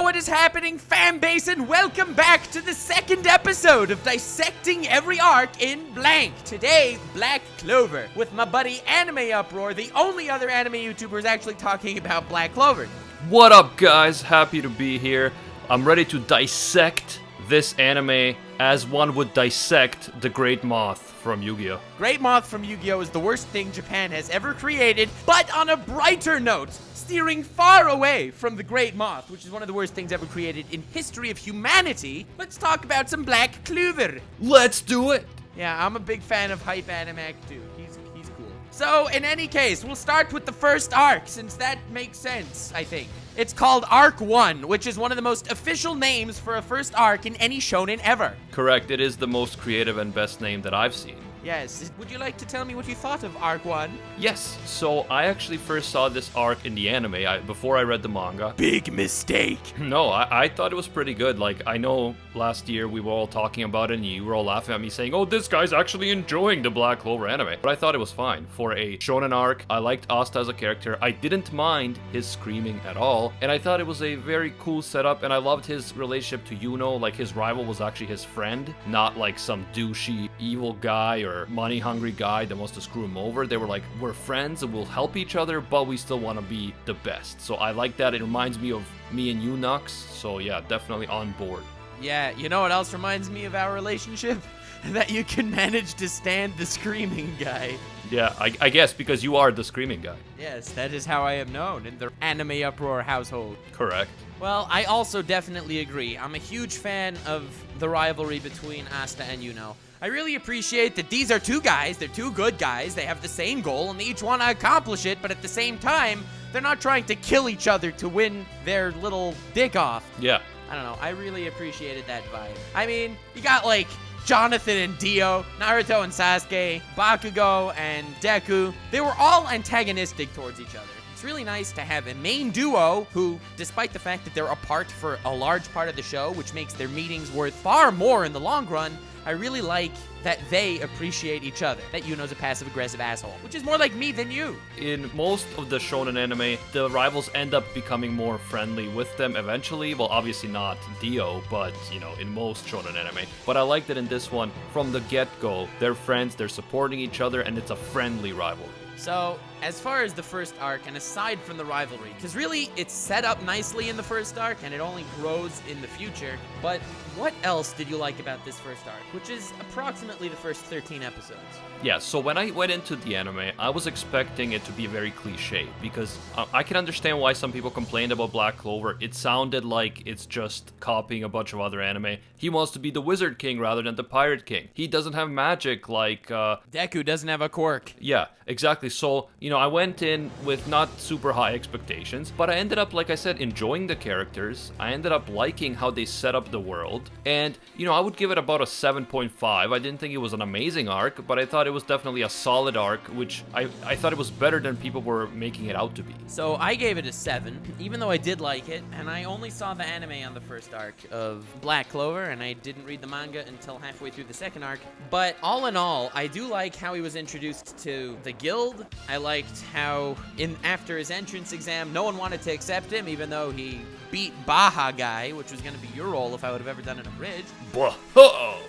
Yo, what is happening, fan base, and welcome back to the second episode of Dissecting Every Arc in Blank. Today, Black Clover, with my buddy AnimeUproar, the only other anime YouTuber who's actually talking about Black Clover. What up, guys? Happy to be here. I'm ready to dissect this anime as one would dissect the Great Moth from Yu-Gi-Oh! Great Moth from Yu-Gi-Oh! Is the worst thing Japan has ever created, but on a brighter note, steering far away from the Great Moth, which is one of the worst things ever created in history of humanity, let's talk about some Black Clover. Let's do it! Yeah, I'm a big fan of Hype Animac too. He's cool. So, in any case, we'll start with the first arc, since that makes sense, I think. It's called Arc 1, which is one of the most official names for a first arc in any shonen ever. Correct, it is the most creative and best name that I've seen. Yes. Would you like to tell me what you thought of Arc 1? Yes, so I actually first saw this arc in the anime before I read the manga. Big mistake. No, I thought it was pretty good. Like, I know last year we were all talking about it and you were all laughing at me saying, oh, this guy's actually enjoying the Black Clover anime. But I thought it was fine. For a shonen arc, I liked Asta as a character. I didn't mind his screaming at all. And I thought it was a very cool setup. And I loved his relationship to Yuno. Like, his rival was actually his friend, not like some douchey evil guy or money-hungry guy that wants to screw him over. They were like, we're friends and we'll help each other, but we still want to be the best. So I like that. It reminds me of me and you, Nux. So yeah, definitely on board. Yeah, you know what else reminds me of our relationship? That you can manage to stand the screaming guy. Yeah, I guess because you are the screaming guy. Yes, that is how I am known in the AnimeUproar household. Correct. Well, I also definitely agree. I'm a huge fan of the rivalry between Asta and Yuno. I really appreciate that these are two guys, they're two good guys, they have the same goal and they each want to accomplish it, but at the same time, they're not trying to kill each other to win their little dick off. Yeah. I don't know, I really appreciated that vibe. I mean, you got like Jonathan and Dio, Naruto and Sasuke, Bakugo and Deku. They were all antagonistic towards each other. It's really nice to have a main duo who, despite the fact that they're apart for a large part of the show, which makes their meetings worth far more in the long run, I really like that they appreciate each other. That Yuno's a passive-aggressive asshole, which is more like me than you. In most of the shonen anime, the rivals end up becoming more friendly with them eventually. Well, obviously not Dio, but, you know, in most shonen anime. But I like that in this one, from the get-go, they're friends, they're supporting each other, and it's a friendly rivalry. So, as far as the first arc, and aside from the rivalry, because really, it's set up nicely in the first arc, and it only grows in the future, but what else did you like about this first arc, which is approximately the first 13 episodes? Yeah, so when I went into the anime, I was expecting it to be very cliche, because I can understand why some people complained about Black Clover. It sounded like it's just copying a bunch of other anime. He wants to be the Wizard King rather than the Pirate King. He doesn't have magic like... Deku doesn't have a quirk. Yeah, exactly. So, you know, I went in with not super high expectations, but I ended up, like I said, enjoying the characters. I ended up liking how they set up the world. And, you know, I would give it about a 7.5. I didn't think it was an amazing arc, but I thought it was definitely a solid arc, which I thought it was better than people were making it out to be. So I gave it a 7, even though I did like it, and I only saw the anime on the first arc of Black Clover, and I didn't read the manga until halfway through the second arc. But all in all, I do like how he was introduced to the guild. I liked how after his entrance exam, no one wanted to accept him, even though he beat Baha Guy, which was going to be your role if I would have ever done an abridged.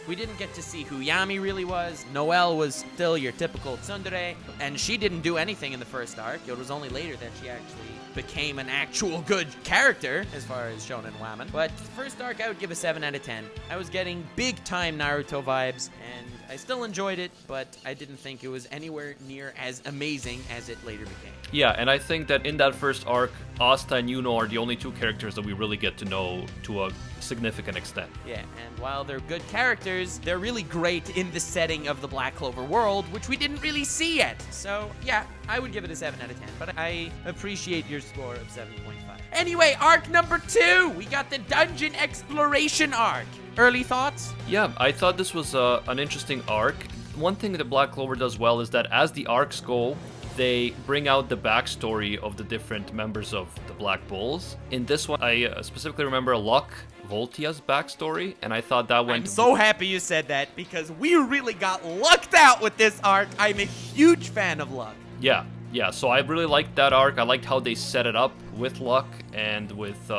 We didn't get to see who Yami really was. Noel was still your typical tsundere, and she didn't do anything in the first arc. It was only later that she actually became an actual good character as far as Shounen women. But the first arc, I would give a 7 out of 10. I was getting big-time Naruto vibes, and I still enjoyed it, but I didn't think it was anywhere near as amazing as it later became. Yeah, and I think that in that first arc, Asta and Yuno are the only two characters that we really get to know to a significant extent. Yeah, and while they're good characters, they're really great in the setting of the Black Clover world, which we didn't really see yet. So, yeah, I would give it a 7 out of 10, but I appreciate your score of 7.5. Anyway, arc number 2! We got the dungeon exploration arc. Early thoughts? Yeah, I thought this was an interesting arc. One thing that Black Clover does well is that as the arcs go, they bring out the backstory of the different members of the Black Bulls. In this one, I specifically remember Luck Voltia's backstory, and I thought that went... I'm so happy you said that, because we really got lucked out with this arc. I'm a huge fan of Luck. Yeah, Yeah, so I really liked that arc. I liked how they set it up with Luck and with,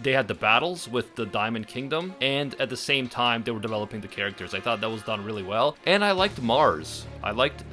they had the battles with the Diamond Kingdom, and at the same time, they were developing the characters. I thought that was done really well. And I liked Mars. I liked,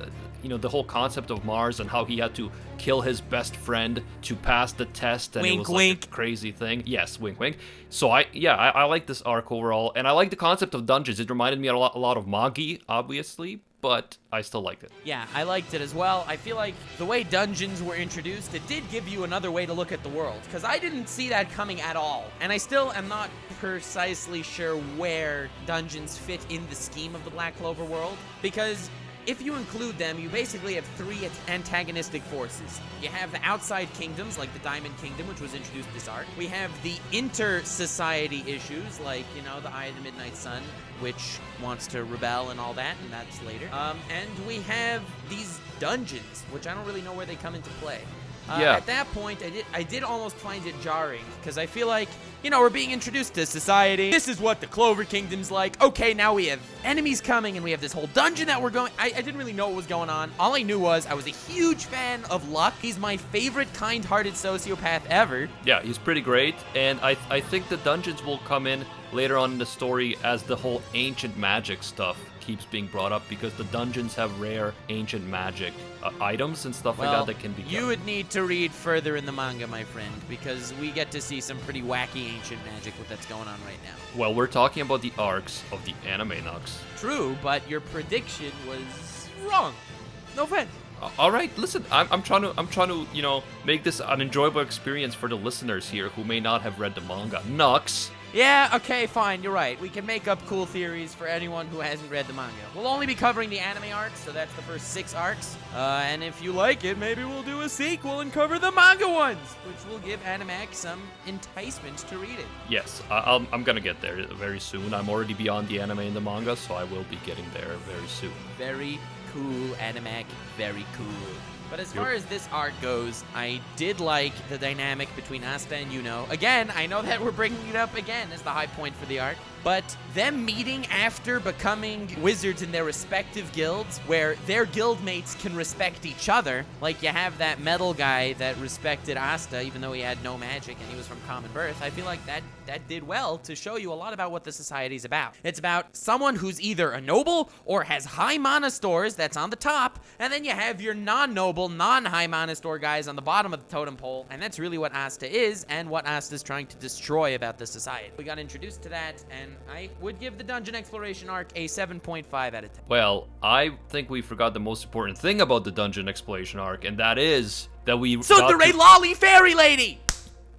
the whole concept of Mars and how he had to kill his best friend to pass the test, and wink, it was like wink. a crazy thing. Yes, wink, wink. So I like this arc overall, and I like the concept of dungeons. It reminded me a lot of Magi, obviously, but I still liked it. Yeah, I liked it as well. I feel like the way dungeons were introduced, it did give you another way to look at the world, because I didn't see that coming at all. And I still am not precisely sure where dungeons fit in the scheme of the Black Clover world, because if you include them, you basically have three antagonistic forces. You have the outside kingdoms, like the Diamond Kingdom, which was introduced this arc. We have the inter-society issues, like, the Eye of the Midnight Sun, which wants to rebel and all that, and that's later. And we have these dungeons, which I don't really know where they come into play. Yeah. At that point, I did almost find it jarring, because I feel like, we're being introduced to society. This is what the Clover Kingdom's like. Okay, now we have enemies coming, and we have this whole dungeon that we're going. I didn't really know what was going on. All I knew was I was a huge fan of Luck. He's my favorite kind-hearted sociopath ever. Yeah, he's pretty great, and I think the dungeons will come in later on in the story as the whole ancient magic stuff keeps being brought up, because the dungeons have rare ancient magic items and stuff like that can be done. You would need to read further in the manga, my friend, because we get to see some pretty wacky ancient magic that's going on right now. Well, we're talking about the arcs of the anime Nux. True, but your prediction was wrong. No offense. All right, listen, I'm trying to make this an enjoyable experience for the listeners here who may not have read the manga. Nux. Yeah, okay, fine, you're right. We can make up cool theories for anyone who hasn't read the manga. We'll only be covering the anime arcs, so that's the first 6 arcs. And if you like it, maybe we'll do a sequel and cover the manga ones, which will give Animac some enticement to read it. Yes, I'm gonna get there very soon. I'm already beyond the anime and the manga, so I will be getting there very soon. Very cool, Animac, very cool. But as far as this arc goes, I did like the dynamic between Asta and Yuno. Again, I know that we're bringing it up again as the high point for the arc, but them meeting after becoming wizards in their respective guilds, where their guildmates can respect each other, like you have that metal guy that respected Asta even though he had no magic and he was from common birth. I feel like that did well to show you a lot about what the society's about. It's about someone who's either a noble or has high mana stores, that's on the top, and then you have your non-noble, non-high mana store guys on the bottom of the totem pole, and that's really what Asta is and what Asta's trying to destroy about the society. We got introduced to that, and I would give the dungeon exploration arc a 7.5 out of 10. Well, I think we forgot the most important thing about the dungeon exploration arc, and that is that we Tsundere Lolly Fairy Lady!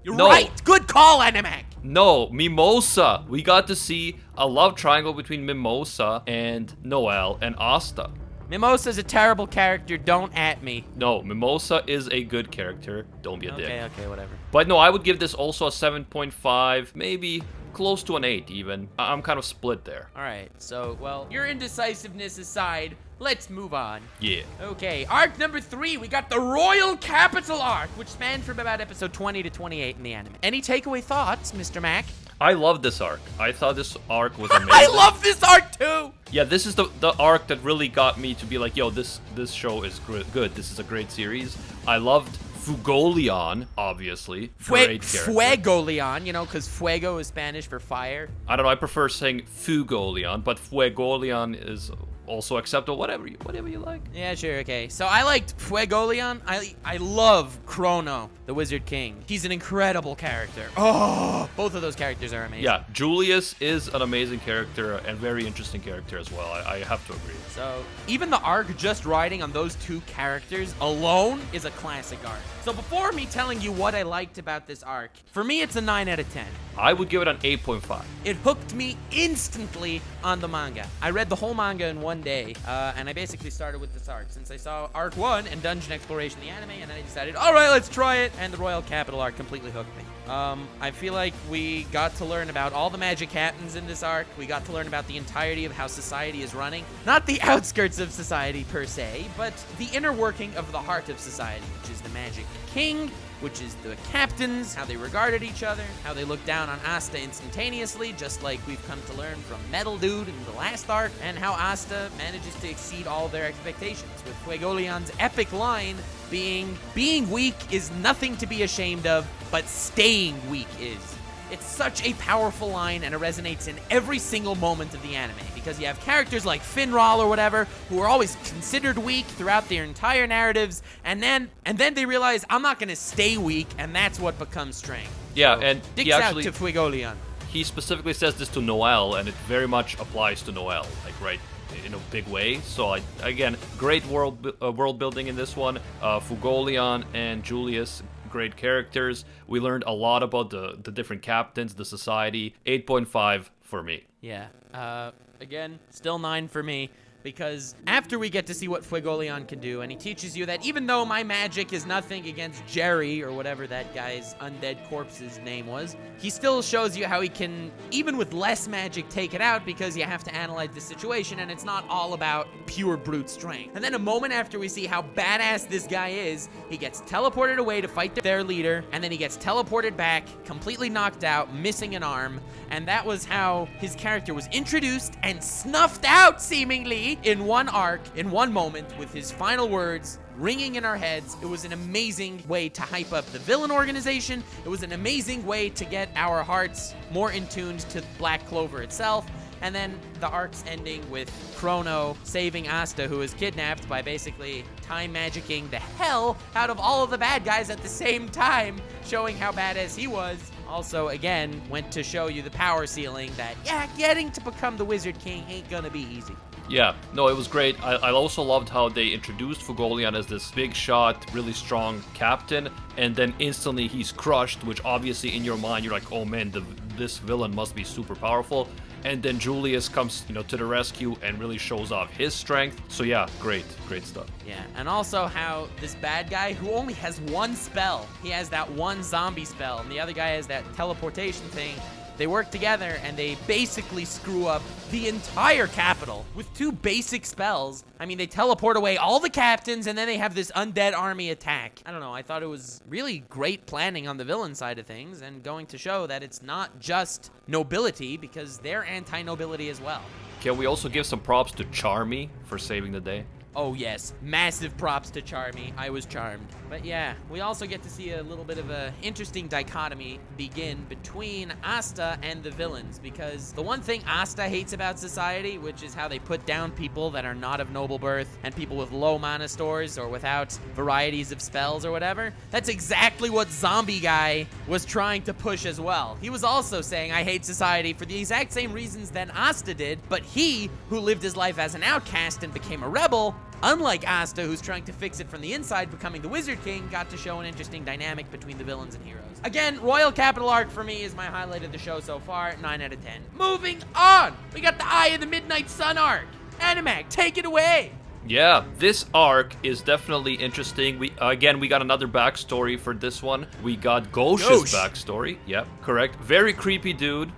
You're right! Good call, Animac! No, Mimosa! We got to see a love triangle between Mimosa and Noel and Asta. Mimosa's a terrible character, don't at me. No, Mimosa is a good character. Don't be a dick. Okay, whatever. But no, I would give this also a 7.5, maybe close to an 8 even. I'm kind of split there. Alright, so, well, your indecisiveness aside, let's move on. Yeah. Okay, arc number 3, we got the Royal Capital arc, which spanned from about episode 20 to 28 in the anime. Any takeaway thoughts, Mr. Mac? I love this arc. I thought this arc was amazing. I love this arc too! Yeah, this is the arc that really got me to be like, yo, this show is good. This is a great series. I loved Fugolion, obviously. Great character. Fuegolion, because fuego is Spanish for fire. I don't know, I prefer saying Fugolion, but Fuegolion is also acceptable. Whatever you like. Yeah, sure, okay. So I liked Fuegolion. I love Chrono, the Wizard King. He's an incredible character. Oh, both of those characters are amazing. Yeah, Julius is an amazing character and very interesting character as well. I have to agree. So even the arc just riding on those two characters alone is a classic arc. So before me telling you what I liked about this arc, for me it's a 9 out of 10. I would give it an 8.5. It hooked me instantly on the manga. I read the whole manga in one day, and I basically started with this arc since I saw arc 1 and Dungeon Exploration, the anime, and then I decided, all right, let's try it, and the Royal Capital arc completely hooked me. I feel like we got to learn about all the magic captains in this arc. We got to learn about the entirety of how society is running. Not the outskirts of society per se, but the inner working of the heart of society, which is the Magic King which is the captains, how they regarded each other, how they looked down on Asta instantaneously, just like we've come to learn from Metal Dude in the last arc, and how Asta manages to exceed all of their expectations, with Fuegoleon's epic line being weak is nothing to be ashamed of, but staying weak is. It's such a powerful line, and it resonates in every single moment of the anime, because you have characters like Finral or whatever, who are always considered weak throughout their entire narratives, and then they realize, I'm not going to stay weak, and that's what becomes strength. Yeah, So, and dicks he actually, out to Fuegoleon. he specifically says this to Noel, and it very much applies to Noel, like right in a big way. So again, great world building in this one. Fuegoleon and Julius, great characters. We learned a lot about the different captains, the society. 8.5 for me. Yeah. Again, still 9 for me. Because after we get to see what Fuegoleon can do, and he teaches you that even though my magic is nothing against Jerry, or whatever that guy's undead corpse's name was, he still shows you how he can, even with less magic, take it out, because you have to analyze the situation, and it's not all about pure brute strength. And then a moment after we see how badass this guy is, he gets teleported away to fight their leader, and then he gets teleported back, completely knocked out, missing an arm, and that was how his character was introduced and snuffed out, seemingly, in one arc, in one moment, with his final words ringing in our heads. It was an amazing way to hype up the villain organization. It was an amazing way to get our hearts more in tune to Black Clover itself. And then the arc's ending with Chrono saving Asta, who is kidnapped, by basically time magicking the hell out of all of the bad guys at the same time, showing how badass he was. Also, again, went to show you the power ceiling that, yeah, getting to become the Wizard King ain't gonna be easy. Yeah, no, it was great. I also loved how they introduced Fuegoleon as this big shot, really strong captain, and then instantly he's crushed, which obviously in your mind you're like, oh man, this villain must be super powerful. And then Julius comes, to the rescue and really shows off his strength. So yeah, great stuff. Yeah, and also how this bad guy, who only has one spell, he has that one zombie spell, and the other guy has that teleportation thing. They work together, and they basically screw up the entire capital with 2 basic spells. I mean, they teleport away all the captains, and then they have this undead army attack. I don't know, I thought it was really great planning on the villain side of things, and going to show that it's not just nobility, because they're anti-nobility as well. Can we also give some props to Charmy for saving the day? Oh yes, massive props to Charmy. I was charmed. But yeah, we also get to see a little bit of a interesting dichotomy begin between Asta and the villains, because the one thing Asta hates about society, which is how they put down people that are not of noble birth and people with low mana stores or without varieties of spells or whatever, that's exactly what Zombie Guy was trying to push as well. He was also saying, I hate society for the exact same reasons that Asta did, but he, who lived his life as an outcast and became a rebel, unlike Asta, who's trying to fix it from the inside, becoming the Wizard King, got to show an interesting dynamic between the villains and heroes. Again, Royal Capital Arc for me is my highlight of the show so far, 9 out of 10. Moving on! We got the Eye of the Midnight Sun arc. Animac, take it away! Yeah, this arc is definitely interesting. We got another backstory for this one. We got Ghosh's backstory. Yep, correct. Very creepy dude,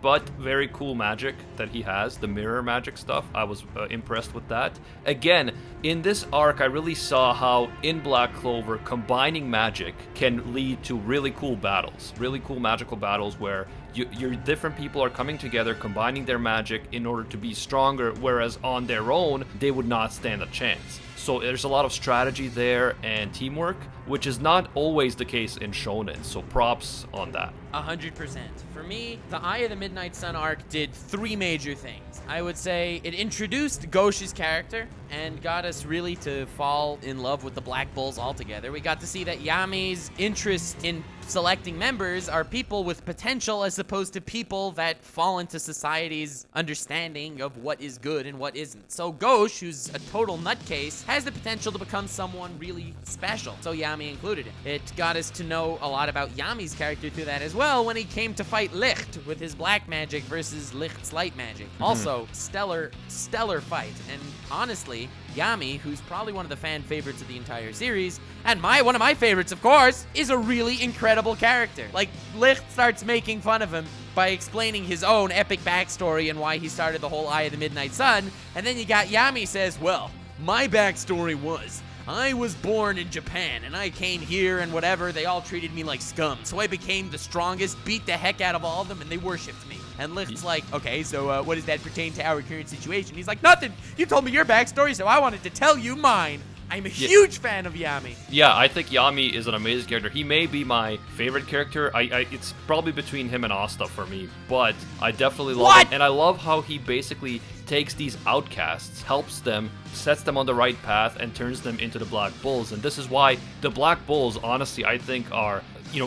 but very cool magic that he has, the mirror magic stuff. I was impressed with that. Again, in this arc, I really saw how in Black Clover, combining magic can lead to really cool battles, really cool magical battles where your different people are coming together, combining their magic in order to be stronger, whereas on their own, they would not stand a chance. So there's a lot of strategy there and teamwork, which is not always the case in Shounen, so props on that. 100%. For me, the Eye of the Midnight Sun arc did 3 major things. I would say it introduced Ghosh's character and got us really to fall in love with the Black Bulls altogether. We got to see that Yami's interest in selecting members are people with potential as opposed to people that fall into society's understanding of what is good and what isn't. So Ghosh, who's a total nutcase, has the potential to become someone really special. So Yami included him. It got us to know a lot about Yami's character through that as well when he came to fight Licht with his black magic versus Licht's light magic. Also, stellar fight. And honestly, Yami, who's probably one of the fan favorites of the entire series, and one of my favorites, of course, is a really incredible character. Like, Licht starts making fun of him by explaining his own epic backstory and why he started the whole Eye of the Midnight Sun, and then you got Yami says, well, my backstory was, I was born in Japan, and I came here and whatever. They all treated me like scum. So I became the strongest, beat the heck out of all of them, and they worshipped me. And Licht's like, okay, so what does that pertain to our current situation? He's like, nothing. You told me your backstory, so I wanted to tell you mine. I'm a huge fan of Yami. Yeah, I think Yami is an amazing character. He may be my favorite character. It's probably between him and Asta for me, but I definitely love him. And I love how he basically takes these outcasts, helps them, sets them on the right path, and turns them into the Black Bulls. And this is why the Black Bulls, honestly, I think are,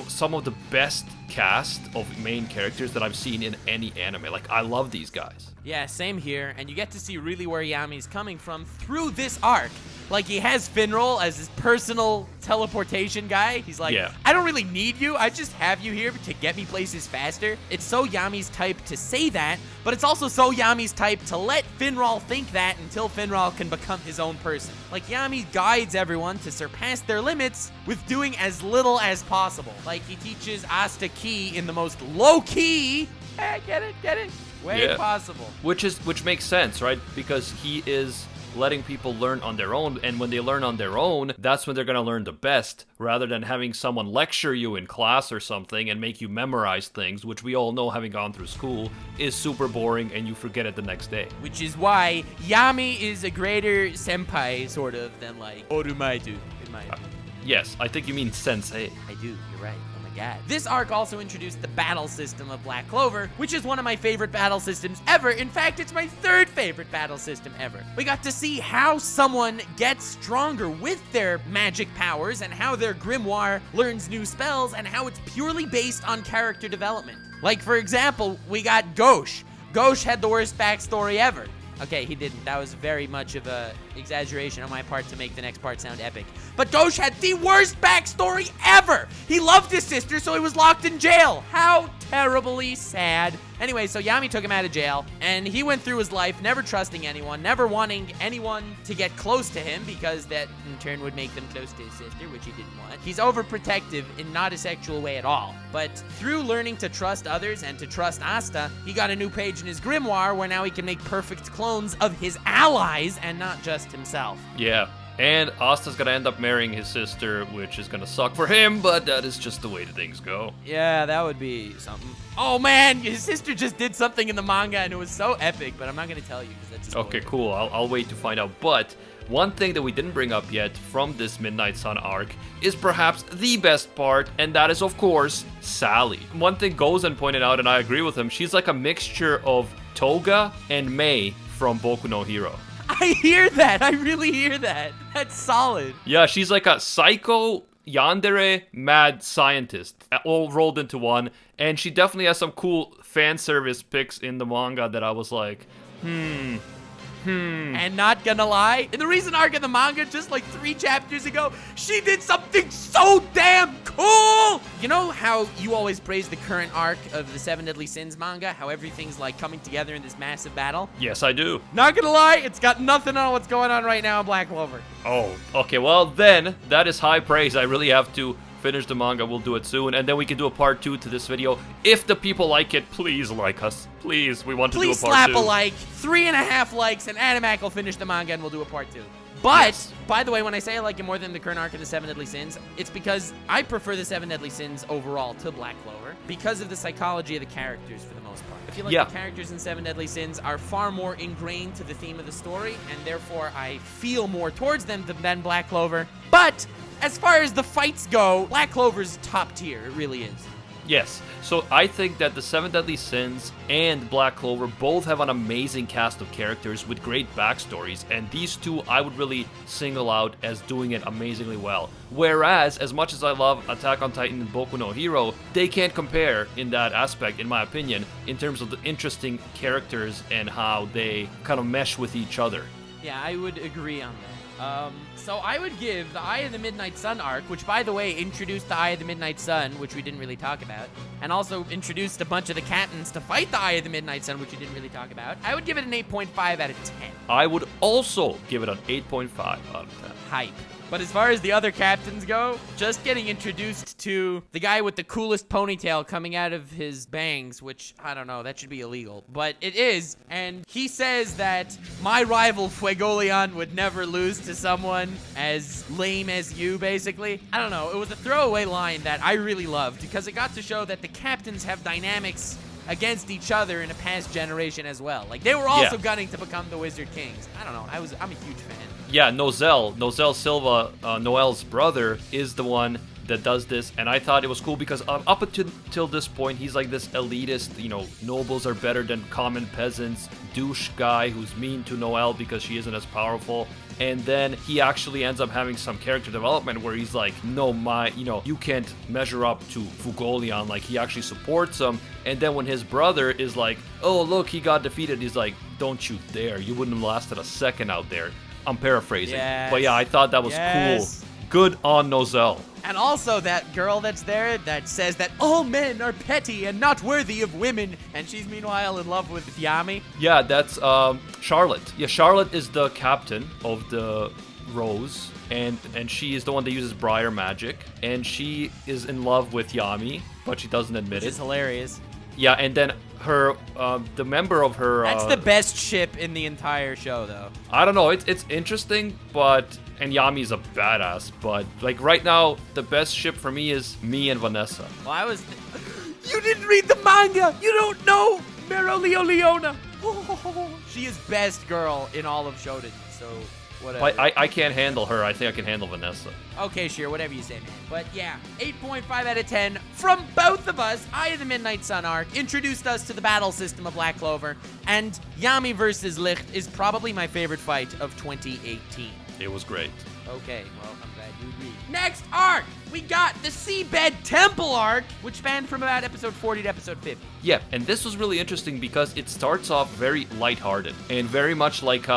some of the best cast of main characters that I've seen in any anime. Like, I love these guys. Yeah, same here. And you get to see really where Yami's coming from through this arc. Like, he has Finral as his personal teleportation guy. He's like, I don't really need you. I just have you here to get me places faster. It's so Yami's type to say that, but it's also so Yami's type to let Finral think that until Finral can become his own person. Like, Yami guides everyone to surpass their limits with doing as little as possible. Like, he teaches Asta Ki in the most low-key, get it, way possible. Which makes sense, right? Because he is letting people learn on their own, and when they learn on their own, that's when they're gonna learn the best, rather than having someone lecture you in class or something and make you memorize things, which we all know, having gone through school, is super boring and you forget it the next day. Which is why Yami is a greater senpai, sort of, than like Orumaidu, in my opinion. Yes, I think you mean sensei. I do, you're right. God. This arc also introduced the battle system of Black Clover, which is one of my favorite battle systems ever. In fact, it's my third favorite battle system ever. We got to see how someone gets stronger with their magic powers and how their grimoire learns new spells and how it's purely based on character development. Like, for example, we got Gauche. Gauche had the worst backstory ever. Okay, he didn't. That was very much of a exaggeration on my part to make the next part sound epic. But Gauche had the worst backstory ever! He loved his sister, so he was locked in jail. How terribly sad. Anyway, so Yami took him out of jail, and he went through his life never trusting anyone, never wanting anyone to get close to him, because that in turn would make them close to his sister, which he didn't want. He's overprotective in not a sexual way at all. But through learning to trust others and to trust Asta, he got a new page in his grimoire where now he can make perfect clones of his allies and not just himself. Yeah. And Asta's gonna end up marrying his sister, which is gonna suck for him, but that is just the way things go. Yeah, that would be something. Oh man, his sister just did something in the manga and it was so epic, but I'm not gonna tell you because that's a spoiler. Okay, cool. I'll wait to find out. But one thing that we didn't bring up yet from this Midnight Sun arc is perhaps the best part, and that is, of course, Sally. One thing Gozen pointed out, and I agree with him, she's like a mixture of Toga and Mei from Boku no Hero. I hear that. I really hear that. That's solid. Yeah, she's like a psycho, yandere, mad scientist, all rolled into one. And she definitely has some cool fan service pics in the manga that I was like, And not gonna lie, in the recent arc of the manga, just like 3 chapters ago, she did something so damn cool! You know how you always praise the current arc of the 7 Deadly Sins manga? How everything's like coming together in this massive battle? Yes, I do. Not gonna lie, it's got nothing on what's going on right now in Black Clover. Oh, okay, well then, that is high praise. I really have to finish the manga. We'll do it soon, and then we can do a part 2 to this video. If the people like it, please like us. Please, we want to do a part 2. Please slap a like, 3.5 likes, and Animac will finish the manga and we'll do a part 2. But, by the way, when I say I like it more than the current arc of the 7 Deadly Sins, it's because I prefer the 7 Deadly Sins overall to Black Clover because of the psychology of the characters for the most part. I feel like the characters in 7 Deadly Sins are far more ingrained to the theme of the story, and therefore I feel more towards them than Black Clover. But as far as the fights go, Black Clover's top tier. It really is. Yes, so I think that the 7 Deadly Sins and Black Clover both have an amazing cast of characters with great backstories, and these two I would really single out as doing it amazingly well. Whereas, as much as I love Attack on Titan and Boku no Hero, they can't compare in that aspect, in my opinion, in terms of the interesting characters and how they kind of mesh with each other. Yeah, I would agree on that. So I would give the Eye of the Midnight Sun arc, which, by the way, introduced the Eye of the Midnight Sun, which we didn't really talk about, and also introduced a bunch of the captains to fight the Eye of the Midnight Sun, which we didn't really talk about. I would give it an 8.5 out of 10. I would also give it an 8.5 out of 10. hype. But as far as the other captains go, just getting introduced to the guy with the coolest ponytail coming out of his bangs, which, I don't know, that should be illegal. But it is, and he says that my rival Fuegoleon would never lose to someone as lame as you, basically. I don't know, it was a throwaway line that I really loved, because it got to show that the captains have dynamics against each other in a past generation as well. Like, they were also gunning to become the Wizard Kings. I don't know, I'm a huge fan. Yeah, Noel Silva, Noel's brother, is the one that does this, and I thought it was cool because up until this point, he's like this elitist, nobles are better than common peasants, douche guy who's mean to Noel because she isn't as powerful. And then he actually ends up having some character development where he's like, no, you can't measure up to Fuegoleon. Like, he actually supports him. And then when his brother is like, oh, look, he got defeated, he's like, don't you dare. You wouldn't have lasted a second out there. I'm paraphrasing. Yes. But yeah, I thought that was cool. Good on Noel. And also that girl that's there that says that all men are petty and not worthy of women. And she's meanwhile in love with Yami. Yeah, that's Charlotte. Yeah, Charlotte is the captain of the Rose. And she is the one that uses Briar magic. And she is in love with Yami, but she doesn't admit it. Which is hilarious. Yeah, and then her, the member of her... That's the best ship in the entire show, though. I don't know, it's interesting, but... And Yami's a badass, but, like, right now, the best ship for me is me and Vanessa. Well, You didn't read the manga! You don't know Merolio Leona! She is best girl in all of Shounen, so... whatever. I can't handle her. I think I can handle Vanessa. Okay, sure, whatever you say, man. But yeah, 8.5 out of 10 from both of us. Eye of the Midnight Sun arc introduced us to the battle system of Black Clover, and Yami versus Licht is probably my favorite fight of 2018. It was great. Okay, well, I'm glad you agree. Next arc, we got the Seabed Temple arc, which spanned from about episode 40 to episode 50. Yeah, and this was really interesting because it starts off very lighthearted and very much like,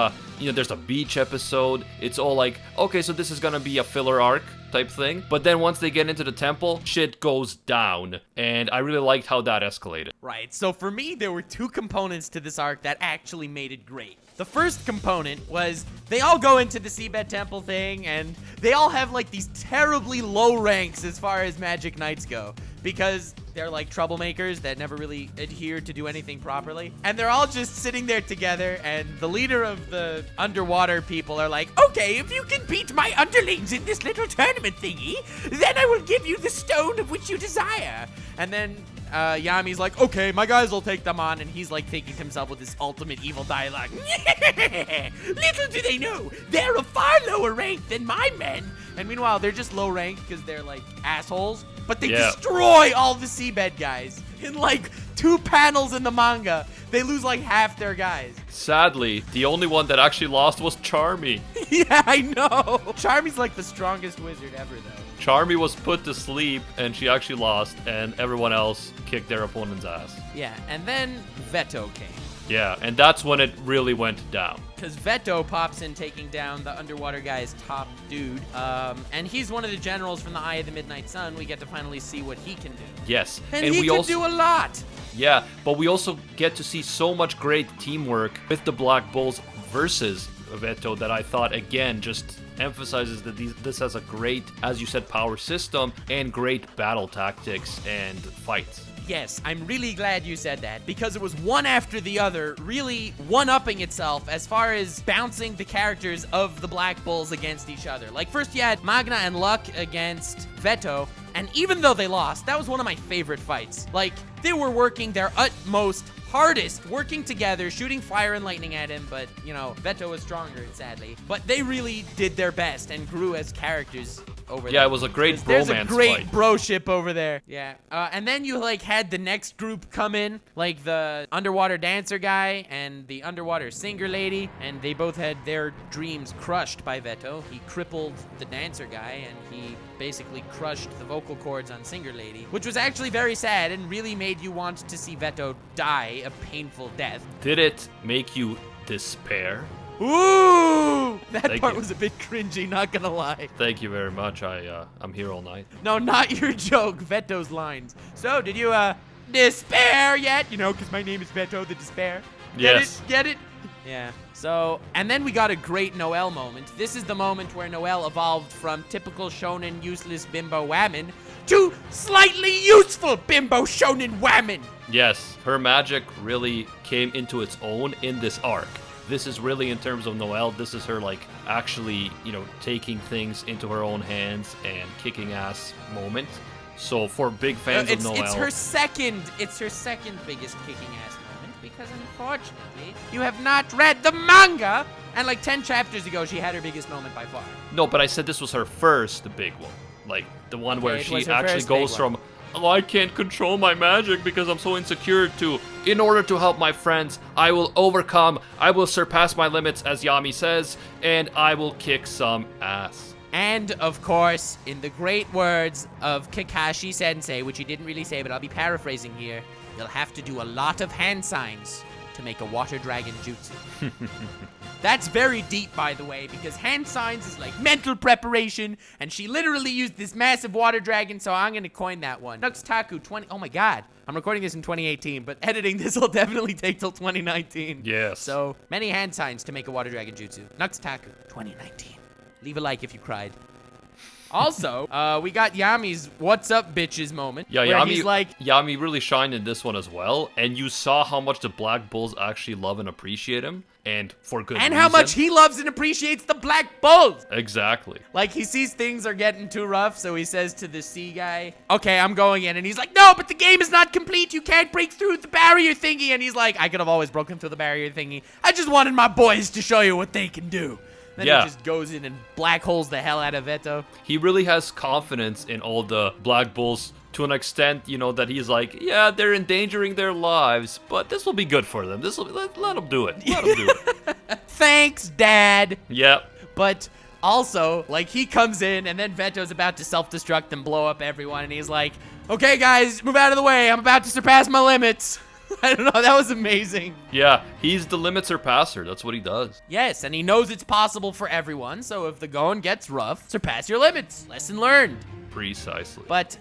there's a beach episode. It's all like, okay, so this is gonna be a filler arc type thing. But then once they get into the temple, shit goes down. And I really liked how that escalated. Right, so for me, there were two components to this arc that actually made it great. The first component was they all go into the Seabed Temple thing, and they all have, like, these terribly low ranks as far as Magic Knights go, because they're, like, troublemakers that never really adhere to do anything properly. And they're all just sitting there together, and the leader of the underwater people are like, okay, if you can beat my underlings in this little tournament thingy, then I will give you the stone of which you desire. And then Yami's like, okay, my guys will take them on, and he's like thinking to himself with this ultimate evil dialogue. Little do they know, they're a far lower rank than my men. And meanwhile, they're just low rank because they're like assholes, but they destroy all the Seabed guys. In like 2 panels in the manga, they lose like half their guys. Sadly, the only one that actually lost was Charmy. Yeah, I know. Charmy's like the strongest wizard ever, though. Charmy was put to sleep, and she actually lost, and everyone else kicked their opponent's ass. Yeah, and then Veto came. Yeah, and that's when it really went down. Because Veto pops in taking down the underwater guy's top dude. And he's one of the generals from the Eye of the Midnight Sun. We get to finally see what he can do. Yes. And he can do a lot. Yeah, but we also get to see so much great teamwork with the Black Bulls versus Veto that I thought, again, just emphasizes that this has a great, as you said, power system and great battle tactics and fights. Yes, I'm really glad you said that, because it was one after the other, really one-upping itself as far as bouncing the characters of the Black Bulls against each other. Like, first you had Magna and Luck against Veto, and even though they lost, that was one of my favorite fights. Like, they were working their utmost, hardest, working together, shooting fire and lightning at him, but, Veto was stronger, sadly. But they really did their best and grew as characters over there. Yeah, it was a great bromance fight. There's a great bro-ship over there. Yeah. And then you, had the next group come in, like the underwater dancer guy and the underwater singer lady, and they both had their dreams crushed by Veto. He crippled the dancer guy, and he basically crushed the vocal cords on singer lady, which was actually very sad and really made you want to see Veto die a painful death. Did it make you despair? Ooh! That part was a bit cringy, not gonna lie. Thank you very much. I'm here all night. No, not your joke. Veto's lines. So, did you, despair yet? Because my name is Veto the Despair. Yes. Get it? Yeah. So, and then we got a great Noel moment. This is the moment where Noel evolved from typical shonen useless bimbo whammon to slightly useful bimbo shonen whammon. Yes, her magic really came into its own in this arc. This is really, in terms of Noel, this is her, like, actually, taking things into her own hands and kicking ass moment. So for big fans of Noel, it's her second biggest kicking ass moment, because unfortunately you have not read the manga, and like 10 chapters ago she had her biggest moment by far. No, but I said this was her first big one, like the one where she actually goes from, oh, I can't control my magic because I'm so insecure, to, in order to help my friends, I will overcome, I will surpass my limits, as Yami says, and I will kick some ass. And, of course, in the great words of Kakashi Sensei, which he didn't really say, but I'll be paraphrasing here, you'll have to do a lot of hand signs to make a water dragon jutsu. That's very deep, by the way, because hand signs is like mental preparation, and she literally used this massive water dragon, so I'm gonna coin that one. Nux Taku 20, oh my god. I'm recording this in 2018, but editing this will definitely take till 2019. Yes. So, many hand signs to make a water dragon jutsu. Nux Taku 2019. Leave a like if you cried. Also, we got Yami's "What's up, bitches" moment. Yeah, where he's like, Yami really shined in this one as well, and you saw how much the Black Bulls actually love and appreciate him, and for good reason. And how much he loves and appreciates the Black Bulls. Exactly. Like, he sees things are getting too rough, so he says to the sea guy, okay, I'm going in. And he's like, no, but the game is not complete. You can't break through the barrier thingy. And he's like, I could have always broken through the barrier thingy. I just wanted my boys to show you what they can do. Then he just goes in and black holes the hell out of Veto. He really has confidence in all the Black Bulls to an extent, that he's like, yeah, they're endangering their lives, but this will be good for them. Let them do it. Let them do it. Thanks, Dad. Yep. But also, like, he comes in, and then Veto's about to self-destruct and blow up everyone, and he's like, okay, guys, move out of the way. I'm about to surpass my limits. I don't know, that was amazing. Yeah, he's the limit surpasser. That's what he does. Yes, and he knows it's possible for everyone, so if the going gets rough, surpass your limits. Lesson learned. Precisely. But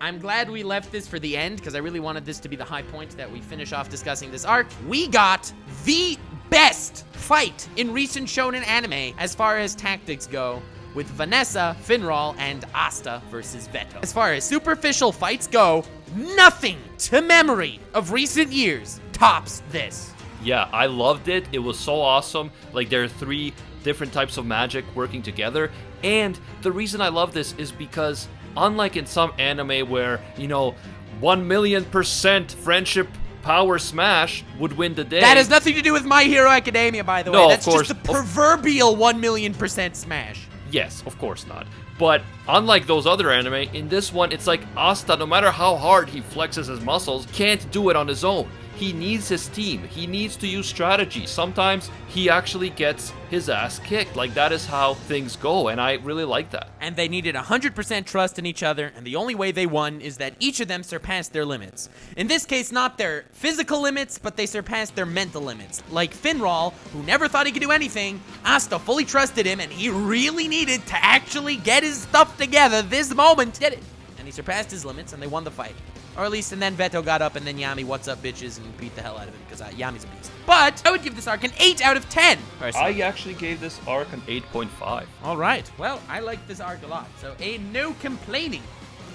I'm glad we left this for the end, because I really wanted this to be the high point that we finish off discussing this arc. We got the best fight in recent shonen anime as far as tactics go, with Vanessa, Finral, and Asta versus Veto. As far as superficial fights go, nothing to memory of recent years tops this. Yeah, I loved it. It was so awesome. Like, there are 3 different types of magic working together. And the reason I love this is because, unlike in some anime where, 1,000,000% friendship power smash would win the day. That has nothing to do with My Hero Academia, by the way. No, That's of course. just the proverbial 1,000,000% smash. Yes, of course not. But unlike those other anime, in this one, it's like Asta, no matter how hard he flexes his muscles, can't do it on his own. He needs his team. He needs to use strategy. Sometimes he actually gets his ass kicked. Like, that is how things go, and I really like that. And they needed 100% trust in each other, and the only way they won is that each of them surpassed their limits. In this case, not their physical limits, but they surpassed their mental limits. Like Finral, who never thought he could do anything, Asta fully trusted him, and he really needed to actually get his stuff together this moment. Did it. And he surpassed his limits, and they won the fight. Or at least, and then Veto got up, and then Yami, what's up, bitches, and beat the hell out of him, because Yami's a beast. But I would give this arc an 8 out of 10, personally. I actually gave this arc an 8.5. All right. Well, I like this arc a lot, so no complaining.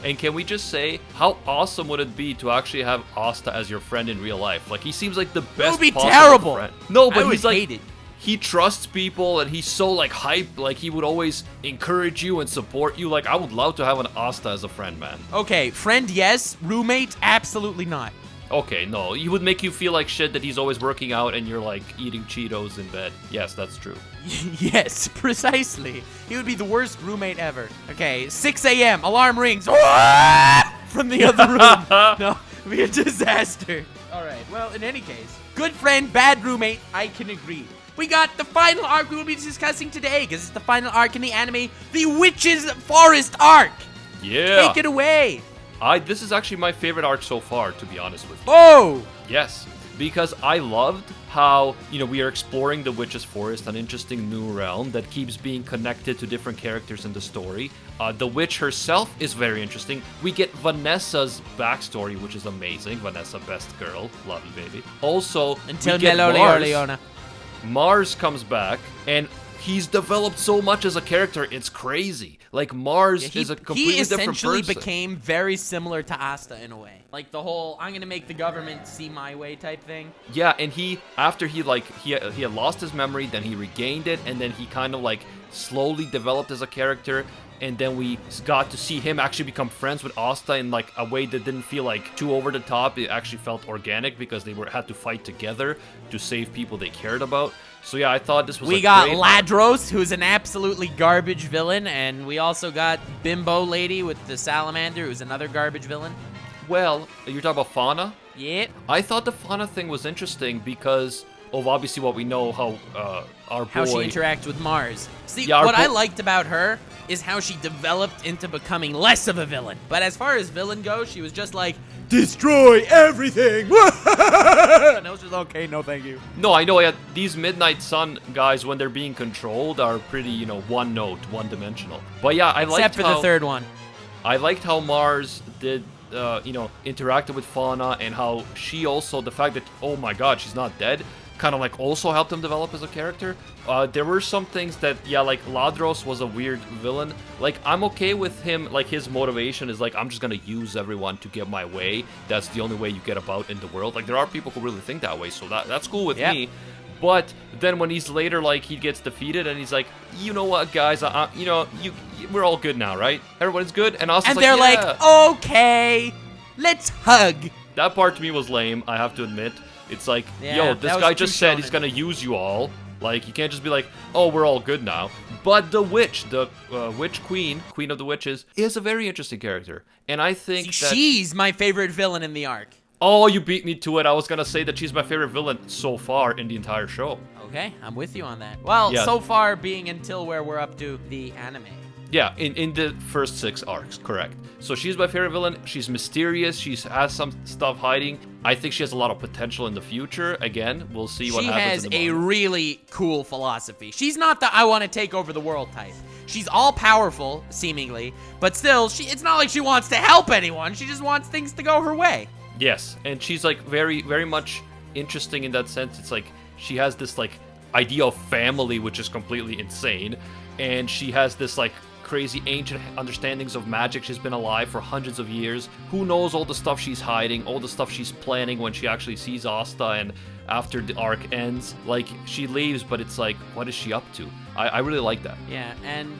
And can we just say, how awesome would it be to actually have Asta as your friend in real life? Like, he seems like the best It would be possible terrible. friend. No, but I he's would like, hate it. he trusts people, and he's so, like, hype. Like, he would always encourage you and support you. Like, I would love to have an Asta as a friend, man. Okay, friend, yes. Roommate, absolutely not. Okay, no. He would make you feel like shit that he's always working out and you're, like, eating Cheetos in bed. Yes, that's true. Yes, precisely. He would be the worst roommate ever. Okay, 6 a.m., alarm rings. From the other room. No, it would be a disaster. All right, well, in any case, good friend, bad roommate, I can agree. We got the final arc we will be discussing today, because it's the final arc in the anime, the Witch's Forest arc. Yeah. Take it away. This is actually my favorite arc so far, to be honest with you. Oh! Yes, because I loved how, we are exploring the Witch's Forest, an interesting new realm that keeps being connected to different characters in the story. The witch herself is very interesting. We get Vanessa's backstory, which is amazing. Vanessa, best girl. Love you, baby. Also, Until we get Nello Mars. Leona. Mars comes back, and he's developed so much as a character, it's crazy. Like, Mars is a completely different person. He essentially became very similar to Asta in a way. Like the whole, I'm gonna make the government see my way type thing. Yeah, and after he had lost his memory, then he regained it, and then he kind of like slowly developed as a character. And then we got to see him actually become friends with Asta in like a way that didn't feel like too over the top. It actually felt organic because they had to fight together to save people they cared about. So yeah, I thought this was We got Ladros, who's an absolutely garbage villain, and we also got Bimbo Lady with the salamander, who's another garbage villain. Well, you're talking about Fauna? Yeah. I thought the Fauna thing was interesting because of obviously what we know, how how she interacts with Mars. See, what I liked about her is how she developed into becoming less of a villain. But as far as villain goes, she was just like, destroy everything! And I was just, okay, no thank you. No, I know, yeah, these Midnight Sun guys, when they're being controlled, are pretty, one note, one-dimensional. But yeah, Except for the third one. I liked how Mars did, interacted with Fauna, and how she also, the fact that, oh my god, she's not dead, kind of like also helped him develop as a character. There were some things that, yeah, like Ladros was a weird villain. Like, I'm okay with him, like his motivation is like, I'm just gonna use everyone to get my way. That's the only way you get about in the world. Like, there are people who really think that way, so that's cool with me. But then when he's later, like, he gets defeated and he's like, you know what, guys, we're all good now, right? Everyone's good. And Asta's they're like, okay, let's hug. That part to me was lame, I have to admit. It's like, yo, this guy just said he's gonna use you all. Like, you can't just be like, oh, we're all good now. But the witch, the witch queen of the witches, is a very interesting character. And I think she's my favorite villain in the arc. Oh, you beat me to it. I was gonna say that she's my favorite villain so far in the entire show. Okay, I'm with you on that. Well, so far being until where we're up to the anime. Yeah, in the first 6 arcs, correct. So she's my favorite villain. She's mysterious. She has some stuff hiding. I think she has a lot of potential in the future. Again, we'll see what happens in the She has a really cool philosophy. She's not the I want to take over the world type. She's all powerful, seemingly, but still, it's not like she wants to help anyone. She just wants things to go her way. Yes, and she's like very, very much interesting in that sense. It's like she has this like idea of family, which is completely insane, and she has this like crazy ancient understandings of magic. She's been alive for hundreds of years. Who knows all the stuff she's hiding, all the stuff she's planning when she actually sees Asta, and after the arc ends, like, she leaves, but it's like, what is she up to? I really like that. Yeah, and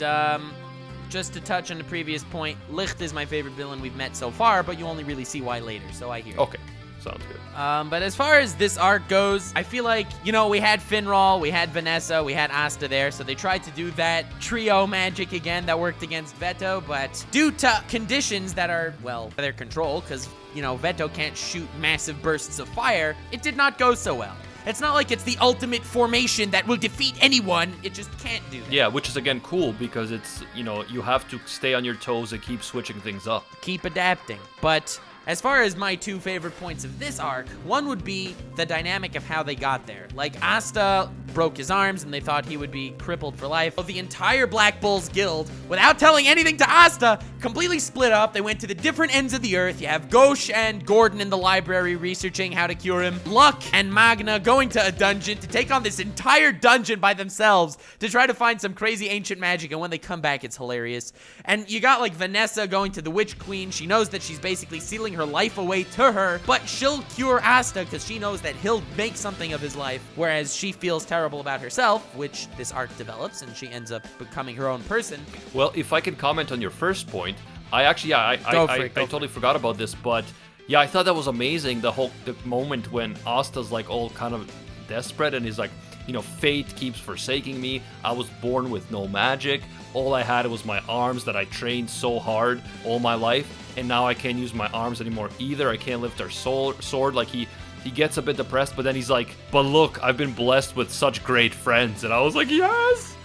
just to touch on the previous point, Licht is my favorite villain we've met so far, but you only really see why later, so I hear. Okay. Sounds good. But as far as this arc goes, I feel like, we had Finral, we had Vanessa, we had Asta there, so they tried to do that trio magic again that worked against Veto, but due to conditions that are, well, their control, because, Veto can't shoot massive bursts of fire, it did not go so well. It's not like it's the ultimate formation that will defeat anyone. It just can't do that. Yeah, which is, again, cool because it's, you have to stay on your toes and keep switching things up. Keep adapting. But as far as my 2 favorite points of this arc, one would be the dynamic of how they got there. Like, Asta broke his arms and they thought he would be crippled for life. So the entire Black Bulls Guild, without telling anything to Asta, completely split up. They went to the different ends of the earth. You have Gauche and Gordon in the library researching how to cure him. Luck and Magna going to a dungeon to take on this entire dungeon by themselves to try to find some crazy ancient magic, and when they come back, it's hilarious. And you got, like, Vanessa going to the Witch Queen. She knows that she's basically sealing her life away to her, but she'll cure Asta because she knows that he'll make something of his life, whereas she feels terrible about herself, which this arc develops, and she ends up becoming her own person. Well, if I can comment on your first point, I actually, I totally forgot about this, but yeah, I thought that was amazing, the moment when Asta's like all kind of desperate and he's like, fate keeps forsaking me. I was born with no magic. All I had was my arms that I trained so hard all my life, and now I can't use my arms anymore either. I can't lift our sword. Like, he gets a bit depressed, but then he's like, but look, I've been blessed with such great friends. And I was like, yes!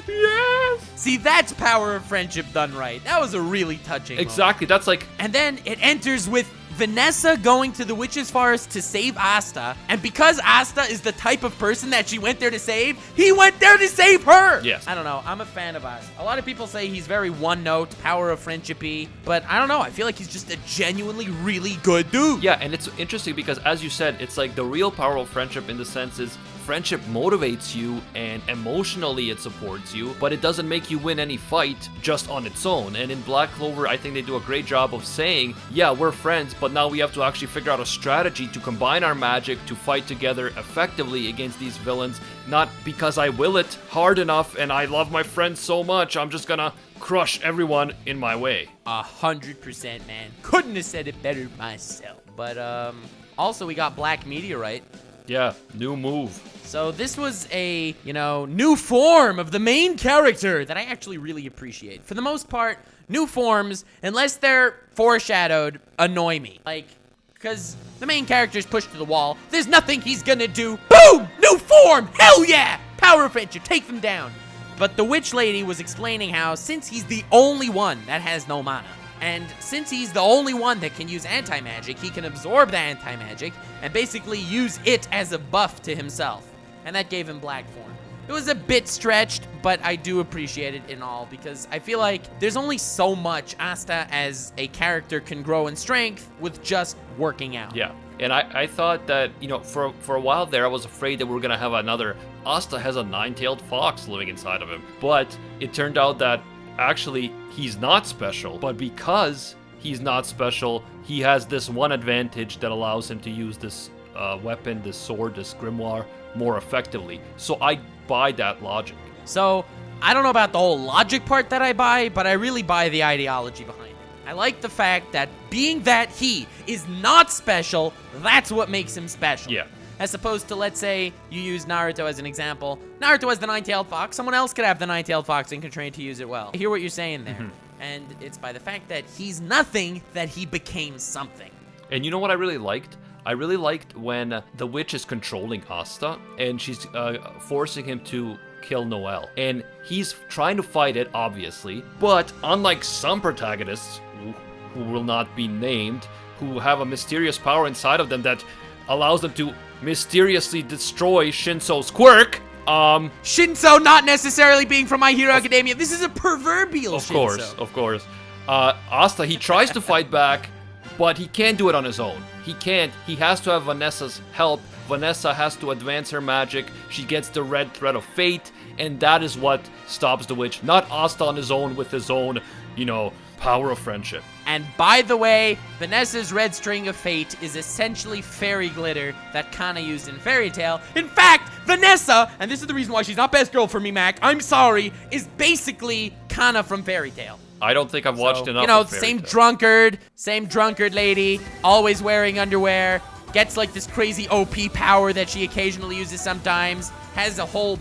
Yes! See, that's power of friendship done right. That was a really touching Exactly, moment. That's like... And then it enters with Vanessa going to the Witch's Forest to save Asta, and because Asta is the type of person that she went there to save, he went there to save her! Yes. I don't know, I'm a fan of Asta. A lot of people say he's very one-note, power of friendship-y, but I don't know, I feel like he's just a genuinely really good dude. Yeah, and it's interesting because, as you said, it's like the real power of friendship in the sense is friendship motivates you and emotionally it supports you, but it doesn't make you win any fight just on its own. And in Black Clover, I think they do a great job of saying, yeah, we're friends, but now we have to actually figure out a strategy to combine our magic to fight together effectively against these villains, not because I will it hard enough and I love my friends so much, I'm just gonna crush everyone in my way. 100%, man. Couldn't have said it better myself. But also we got Black Meteorite. Yeah, new move. So this was a, new form of the main character that I actually really appreciate. For the most part, new forms, unless they're foreshadowed, annoy me. Like, because the main character's pushed to the wall. There's nothing he's gonna do. Boom! New form! Hell yeah! Power of friendship, take them down. But the witch lady was explaining how, since he's the only one that has no mana, and since he's the only one that can use anti-magic, he can absorb the anti-magic and basically use it as a buff to himself. And that gave him black form. It was a bit stretched, but I do appreciate it in all, because I feel like there's only so much Asta as a character can grow in strength with just working out. Yeah, and I thought that, for a while there, I was afraid that we were going to have another Asta has a nine-tailed fox living inside of him. But it turned out that actually he's not special, but because he's not special, he has this one advantage that allows him to use this weapon, this sword, this grimoire more effectively. So I buy that logic. So I don't know about the whole logic part that I buy, but I really buy the ideology behind it. I like the fact that being that he is not special, that's what makes him special. Yeah. As opposed to, let's say, you use Naruto as an example. Naruto has the nine-tailed fox. Someone else could have the nine-tailed fox and can train to use it well. I hear what you're saying there. And it's by the fact that he's nothing that he became something. And you know what I really liked? I really liked when the witch is controlling Asta, and she's forcing him to kill Noel. And he's trying to fight it, obviously, but unlike some protagonists, who will not be named, who have a mysterious power inside of them that allows them to mysteriously destroy Shinso's quirk. Shinso not necessarily being from My Hero Academia. This is a proverbial Shinso. Of course. Asta, he tries to fight back, but he can't do it on his own. He can't. He has to have Vanessa's help. Vanessa has to advance her magic. She gets the red thread of fate, and that is what stops the witch. Not Asta on his own with his own, power of friendship. And by the way, Vanessa's red string of fate is essentially fairy glitter that Kana used in Fairy Tail. In fact, Vanessa, and this is the reason why she's not best girl for me, Mac, I'm sorry, is basically Kana from Fairy Tail. I don't think I've watched enough of Fairy Tail. Same drunkard lady, always wearing underwear, gets like this crazy OP power that she occasionally uses sometimes, has a whole,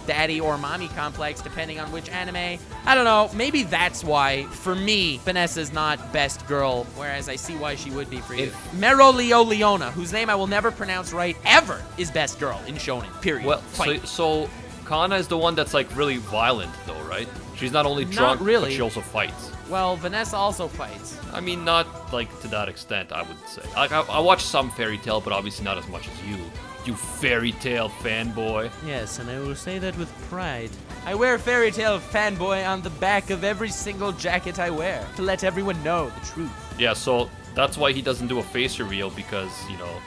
daddy or mommy complex depending on which anime. I don't know, maybe that's why, for me, Vanessa's not best girl, whereas I see why she would be for you. Leona, whose name I will never pronounce right ever, is best girl in Shounen, period. Well, so Kana is the one that's like really violent though, right? She's not only drunk, really, but she also fights. Well, Vanessa also fights. I mean, not like to that extent, I would say. Like, I watch some Fairy Tail, but obviously not as much as you. You Fairy Tail fanboy. Yes, and I will say that with pride. I wear Fairy Tail fanboy on the back of every single jacket I wear to let everyone know the truth. Yeah, so that's why he doesn't do a face reveal, because,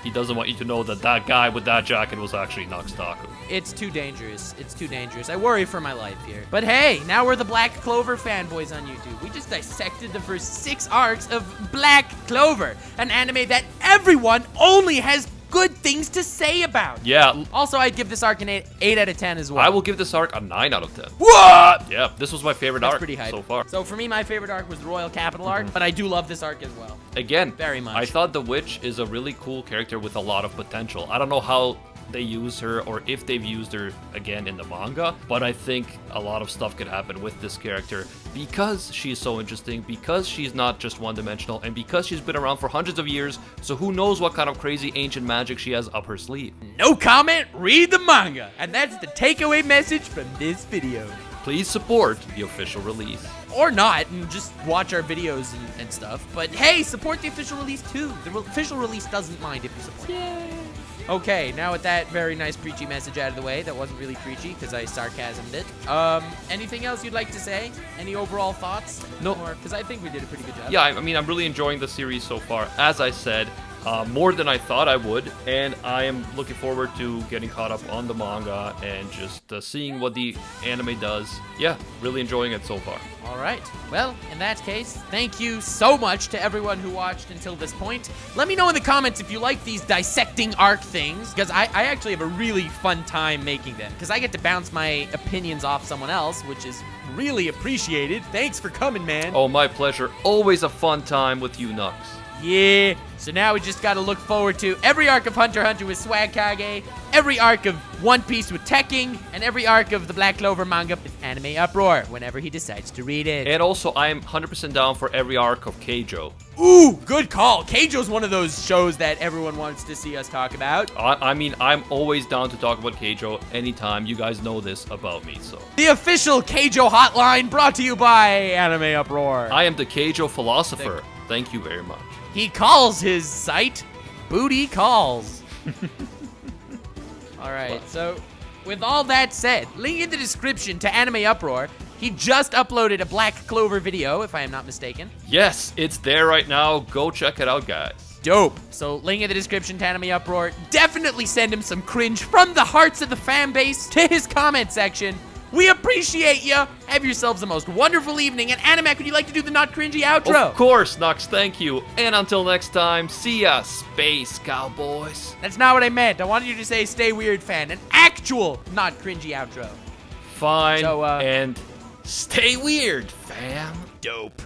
he doesn't want you to know that that guy with that jacket was actually Taku. It's too dangerous. It's too dangerous. I worry for my life here. But hey, now we're the Black Clover fanboys on YouTube. We just dissected the first 6 arcs of Black Clover, an anime that everyone only has good things to say about. Yeah. Also, I'd give this arc an 8 out of 10 as well. I will give this arc a 9 out of 10. What? Yeah, this was my favorite That's arc pretty hype so far. So for me, my favorite arc was the Royal Capital arc, but I do love this arc as well. Again, very much. I thought the witch is a really cool character with a lot of potential. I don't know how they use her or if they've used her again in the manga, but I think a lot of stuff could happen with this character because she's so interesting, because she's not just one-dimensional, and because she's been around for hundreds of years, so who knows what kind of crazy ancient magic she has up her sleeve. No comment, read the manga. And that's the takeaway message from this video. Please support the official release. Or not, and just watch our videos and stuff. But hey, support the official release too. The official release doesn't mind if you support. Yay. Okay, now with that very nice preachy message out of the way, that wasn't really preachy because I sarcasmed it. Anything else you'd like to say? Any overall thoughts? No. Because I think we did a pretty good job. Yeah, I mean, I'm really enjoying the series so far. As I said, more than I thought I would, and I am looking forward to getting caught up on the manga and just seeing what the anime does. Yeah, really enjoying it so far. All right. Well, in that case, thank you so much to everyone who watched until this point. Let me know in the comments if you like these dissecting arc things, because I actually have a really fun time making them, because I get to bounce my opinions off someone else, which is really appreciated. Thanks for coming, man. Oh, my pleasure. Always a fun time with you, Nux. Yeah. So now we just gotta look forward to every arc of Hunter x Hunter with Swag Kage, every arc of One Piece with Tekking, and every arc of the Black Clover manga with AnimeUproar whenever he decides to read it. And also, I am 100% down for every arc of Keijo. Ooh, good call. Keijo's one of those shows that everyone wants to see us talk about. I mean, I'm always down to talk about Keijo anytime. You guys know this about me, so. The official Keijo hotline brought to you by AnimeUproar. I am the Keijo philosopher. Thank you very much. He calls his site Booty Calls. All right, so with all that said, link in the description to AnimeUproar. He just uploaded a Black Clover video, if I am not mistaken. Yes, it's there right now. Go check it out, guys. Dope. So link in the description to AnimeUproar. Definitely send him some cringe from the hearts of the fan base to his comment section. We appreciate ya. Have yourselves the most wonderful evening. And Animac, would you like to do the not cringy outro? Of course, Nux, thank you. And until next time, see ya, Space Cowboys. That's not what I meant. I wanted you to say stay weird, fan. An actual not cringy outro. Fine, So, and stay weird, fam. Dope.